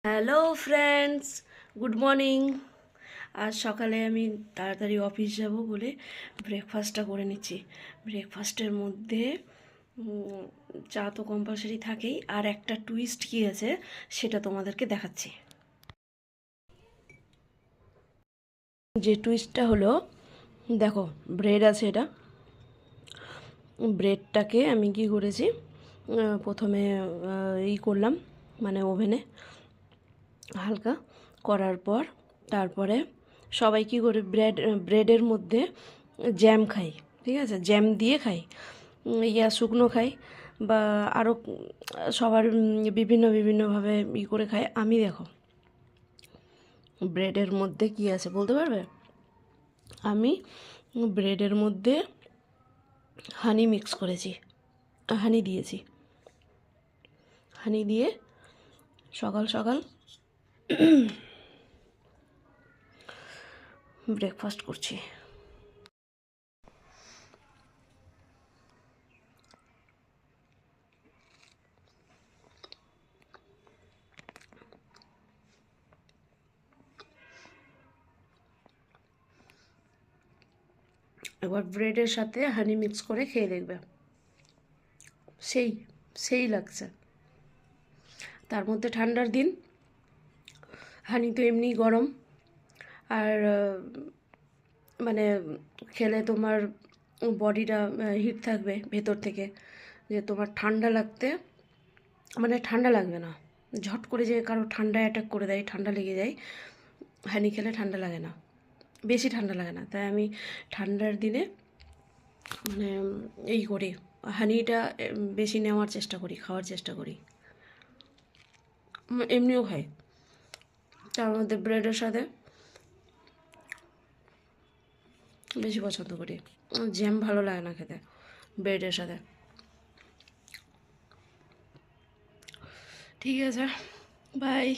Hello friends, good morning. আজ সকালে আমি তাড়াতাড়ি অফিস যাব বলে ব্রেকফাস্টটা করে নিচ্ছি। ব্রেকফাস্টের মধ্যে চা তো কম্পালসারি থাকেই, আর একটা টুইস্ট কী আছে সেটা তোমাদেরকে দেখাচ্ছি। যে টুইস্টটা হলো, দেখো ব্রেড আছে, এটা ব্রেডটাকে আমি কি করেছি, প্রথমে করলাম, মানে ওভেনে হালকা করার পর তারপরে সবাই কী করে ব্রেডের মধ্যে জ্যাম খাই, ঠিক আছে, জ্যাম দিয়ে খাই, শুকনো খাই, বা আরও সবার বিভিন্ন বিভিন্নভাবে করে খায়। আমি দেখো ব্রেডের মধ্যে কি আছে বলতে পারবে? আমি ব্রেডের মধ্যে হানি মিক্স করেছি, হানি দিয়েছি, হানি দিয়ে সকাল সকাল ব্রেকফাস্ট করছি। একবার ব্রেডের সাথে হানি মিক্স করে খেয়ে দেখবে, সেই সেই লাগছে। তার মধ্যে ঠান্ডার দিন, হানি তো এমনি গরম, আর মানে খেলে তোমার বডিটা হিট থাকবে ভেতর থেকে, যে তোমার ঠান্ডা লাগতে মানে ঠান্ডা লাগবে না। ঝট করে যে কারো ঠান্ডা অ্যাটাক করে দেয়, ঠান্ডা লেগে যায়, হানি খেলে ঠান্ডা লাগে না, বেশি ঠান্ডা লাগে না। তাই আমি ঠান্ডার দিনে মানে করি, হানিটা বেশি নেওয়ার চেষ্টা করি, খাওয়ার চেষ্টা করি। এমনিও খাই, তার মধ্যে ব্রেডের সাথে বেশি পছন্দ করি। জ্যাম ভালো লাগে না খেতে ব্রেডের সাথে। ঠিক আছে, বাই।